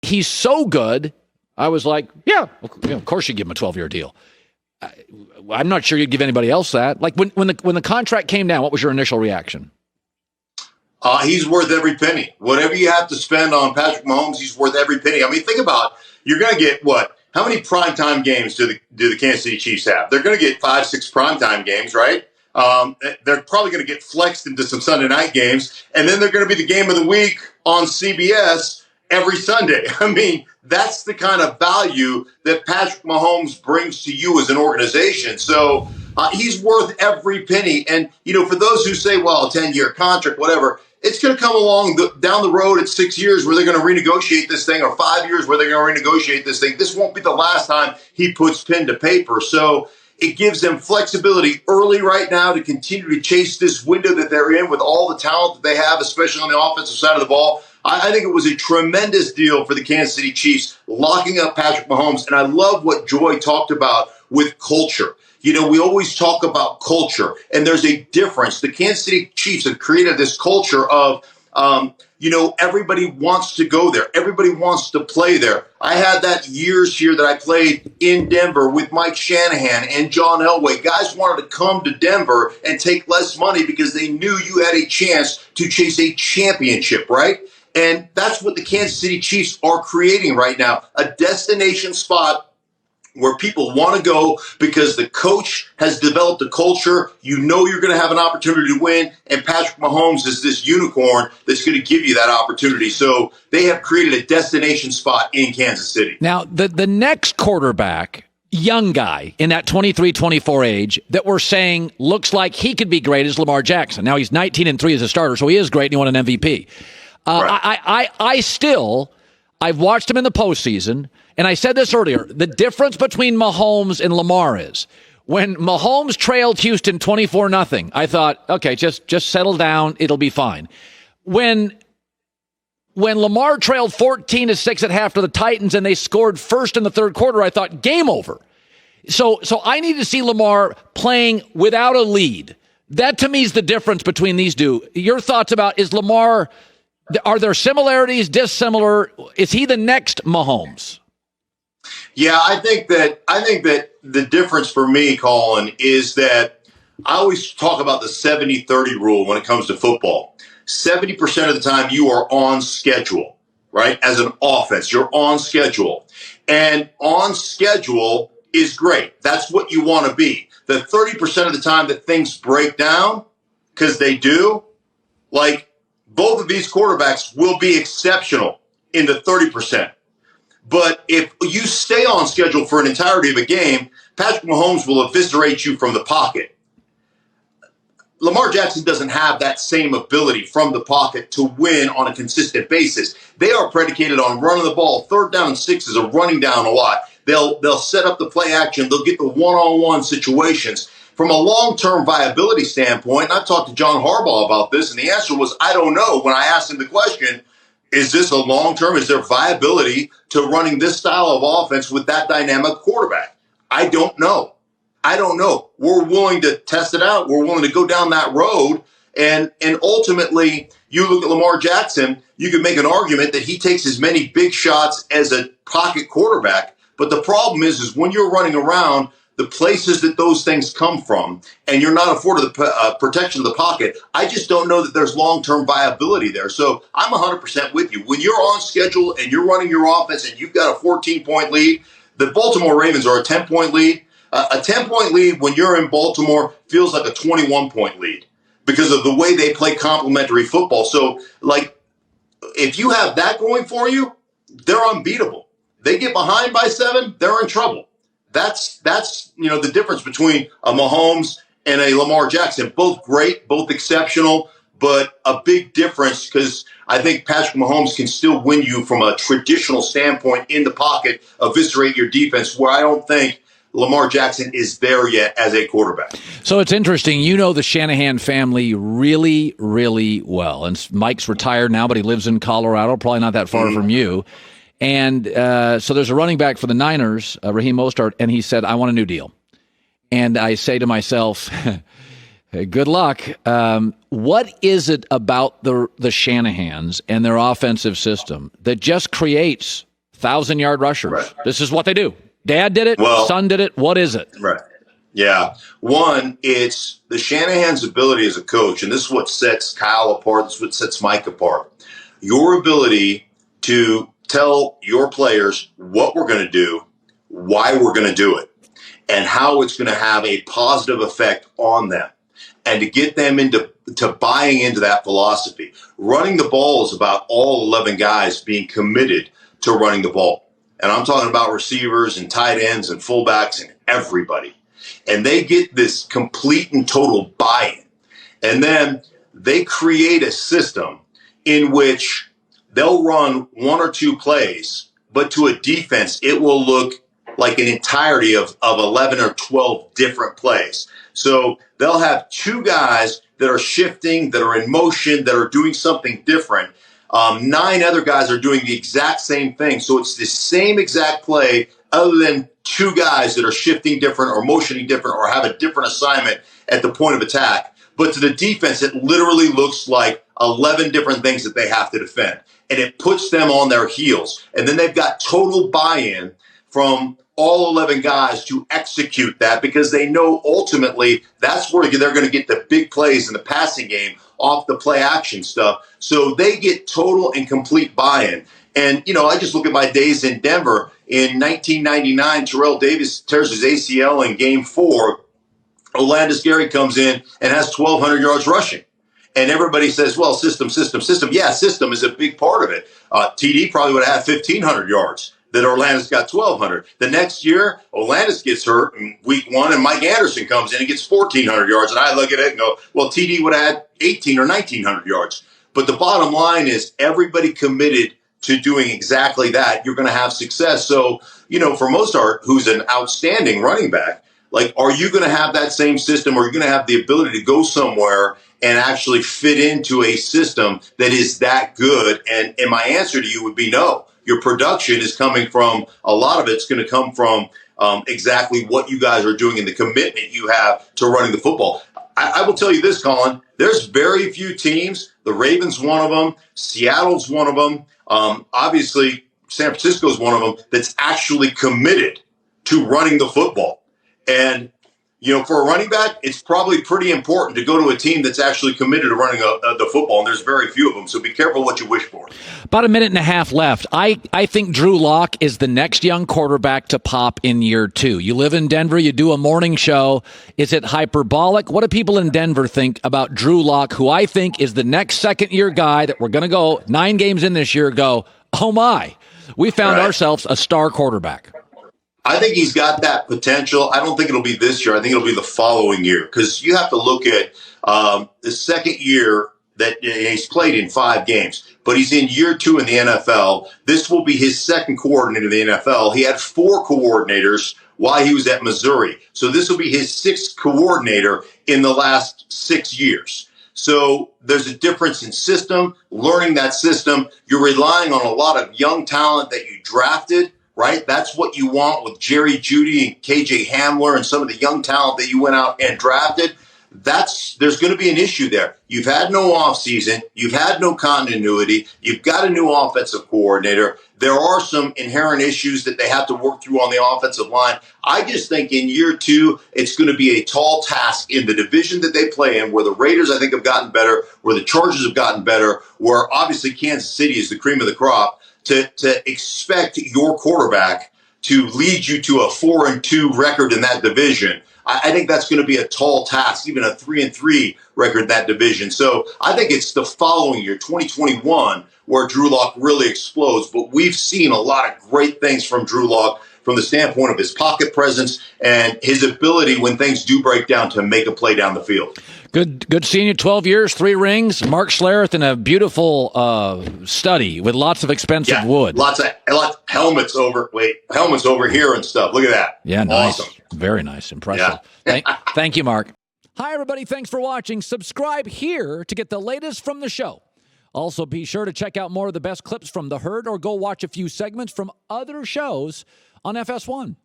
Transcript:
he's so good. I was like, yeah, of course you give him a 12-year deal. I'm not sure you'd give anybody else that. Like when the contract came down, what was your initial reaction? He's worth every penny. Whatever you have to spend on Patrick Mahomes, he's worth every penny. I mean, think about, you're going to get what? How many primetime games do the Kansas City Chiefs have? They're going to get 5-6 primetime games, right? They're probably going to get flexed into some Sunday night games, and then they're going to be the game of the week on CBS every Sunday. I mean, that's the kind of value that Patrick Mahomes brings to you as an organization. So he's worth every penny. And, for those who say, well, a 10-year contract, whatever, it's going to come along down the road at 6 years where they're going to renegotiate this thing, or 5 years where they're going to renegotiate this thing. This won't be the last time he puts pen to paper. So it gives them flexibility early right now to continue to chase this window that they're in with all the talent that they have, especially on the offensive side of the ball. I think it was a tremendous deal for the Kansas City Chiefs, locking up Patrick Mahomes. And I love what Joy talked about with culture. We always talk about culture, and there's a difference. The Kansas City Chiefs have created this culture of, everybody wants to go there. Everybody wants to play there. I had that years here that I played in Denver with Mike Shanahan and John Elway. Guys wanted to come to Denver and take less money because they knew you had a chance to chase a championship, right? And that's what the Kansas City Chiefs are creating right now, a destination spot where people want to go because the coach has developed a culture. You're going to have an opportunity to win, and Patrick Mahomes is this unicorn that's going to give you that opportunity. So they have created a destination spot in Kansas City. Now, the next quarterback, young guy in that 23-24 age that we're saying looks like he could be great is Lamar Jackson. Now, he's 19-3 as a starter, so he is great, and he won an MVP. Right. I've watched him in the postseason, and I said this earlier, the difference between Mahomes and Lamar is when Mahomes trailed Houston 24-0, I thought, okay, just settle down, it'll be fine. When Lamar trailed 14-6 at half to the Titans and they scored first in the third quarter, I thought, game over. So I need to see Lamar playing without a lead. That to me is the difference between these two. Your thoughts about, is Lamar, are there similarities, dissimilar? Is he the next Mahomes? Yeah, I think that the difference for me, Colin, is that I always talk about the 70-30 rule when it comes to football. 70% of the time you are on schedule, right? As an offense, you're on schedule. And on schedule is great. That's what you want to be. The 30% of the time that things break down, because they do, like both of these quarterbacks will be exceptional in the 30%. But if you stay on schedule for an entirety of a game, Patrick Mahomes will eviscerate you from the pocket. Lamar Jackson doesn't have that same ability from the pocket to win on a consistent basis. They are predicated on running the ball. 3rd down and 6 are running down a lot. They'll set up the play action. They'll get the one-on-one situations. From a long-term viability standpoint, and I talked to John Harbaugh about this, and the answer was, I don't know. When I asked him the question, is this a long-term? Is there viability to running this style of offense with that dynamic quarterback? I don't know. We're willing to test it out. We're willing to go down that road. And ultimately, you look at Lamar Jackson, you could make an argument that he takes as many big shots as a pocket quarterback. But the problem is when you're running around, the places that those things come from, and you're not afforded the protection of the pocket, I just don't know that there's long-term viability there. So I'm 100% with you. When you're on schedule and you're running your offense and you've got a 14-point lead, the Baltimore Ravens are a 10-point lead. A 10-point lead when you're in Baltimore feels like a 21-point lead because of the way they play complementary football. So, if you have that going for you, they're unbeatable. They get behind by 7, they're in trouble. That's the difference between a Mahomes and a Lamar Jackson. Both great, both exceptional, but a big difference because I think Patrick Mahomes can still win you from a traditional standpoint in the pocket, eviscerate your defense, where I don't think Lamar Jackson is there yet as a quarterback. So it's interesting. You know the Shanahan family really, really well. And Mike's retired now, but he lives in Colorado, probably not that far from you. And so there's a running back for the Niners, Raheem Mostert, and he said, I want a new deal. And I say to myself, good luck. What is it about the Shanahans and their offensive system that just creates 1,000-yard rushers. Right. This is what they do. Dad did it. Well, son did it. What is it? Right. Yeah. One, it's the Shanahan's ability as a coach, and this is what sets Kyle apart. This is what sets Mike apart. Your ability to tell your players what we're going to do, why we're going to do it, and how it's going to have a positive effect on them, and to get them into buying into that philosophy. Running the ball is about all 11 guys being committed to running the ball. And I'm talking about receivers and tight ends and fullbacks and everybody. And they get this complete and total buy-in. And then they create a system in which they'll run one or two plays, but to a defense, it will look like an entirety of 11 or 12 different plays. So they'll have two guys that are shifting, that are in motion, that are doing something different. 9 other guys are doing the exact same thing. So it's the same exact play other than two guys that are shifting different or motioning different or have a different assignment at the point of attack. But to the defense, it literally looks like 11 different things that they have to defend. And it puts them on their heels. And then they've got total buy-in from all 11 guys to execute that because they know ultimately that's where they're going to get the big plays in the passing game off the play action stuff. So they get total and complete buy-in. And, I just look at my days in Denver. In 1999, Terrell Davis tears his ACL in Game 4. Olandis Gary comes in and has 1,200 yards rushing. And everybody says, well, system. Yeah, system is a big part of it. TD probably would have had 1,500 yards. That Orlandis got 1,200. The next year, Orlandis gets hurt in week 1, and Mike Anderson comes in and gets 1,400 yards. And I look at it and go, well, TD would have had 1,800 or 1,900 yards. But the bottom line is everybody committed to doing exactly that. You're going to have success. So, for Mostert, who's an outstanding running back, are you going to have that same system, or are you going to have the ability to go somewhere and actually fit into a system that is that good? And my answer to you would be no. Your production is coming from, a lot of it's going to come from exactly what you guys are doing and the commitment you have to running the football. I will tell you this, Colin, there's very few teams. The Ravens, one of them. Seattle's one of them. Obviously, San Francisco's one of them that's actually committed to running the football. And, for a running back, it's probably pretty important to go to a team that's actually committed to running the football, and there's very few of them, so be careful what you wish for. About a minute and a half left. I think Drew Lock is the next young quarterback to pop in year 2. You live in Denver, you do a morning show. Is it hyperbolic? What do people in Denver think about Drew Lock, who I think is the next second-year guy that we're going to go 9 games in this year, go, oh my, we found ourselves a star quarterback? I think he's got that potential. I don't think it'll be this year. I think it'll be the following year, because you have to look at the second year that he's played in 5 games, but he's in year 2 in the NFL. This will be his second coordinator in the NFL. He had 4 coordinators while he was at Missouri. So this will be his 6th coordinator in the last 6 years. So there's a difference in system, learning that system. You're relying on a lot of young talent that you drafted. Right? That's what you want with Jerry Jeudy and KJ Hamler and some of the young talent that you went out and drafted. There's going to be an issue there. You've had no offseason. You've had no continuity. You've got a new offensive coordinator. There are some inherent issues that they have to work through on the offensive line. I just think in year 2, it's going to be a tall task in the division that they play in, where the Raiders, I think, have gotten better, where the Chargers have gotten better, where obviously Kansas City is the cream of the crop. To expect your quarterback to lead you to a 4-2 record in that division, I think that's going to be a tall task, even a 3-3 record in that division. So I think it's the following year, 2021, where Drew Lock really explodes. But we've seen a lot of great things from Drew Lock from the standpoint of his pocket presence and his ability when things do break down to make a play down the field. Good seeing you. 12 years, 3 rings. Mark Schlereth in a beautiful study with lots of expensive wood. Lots of helmets over here and stuff. Look at that. Yeah, nice. Awesome. Very nice. Impressive. Yeah. Thank you, Mark. Hi, everybody. Thanks for watching. Subscribe here to get the latest from the show. Also, be sure to check out more of the best clips from The Herd, or go watch a few segments from other shows on FS1.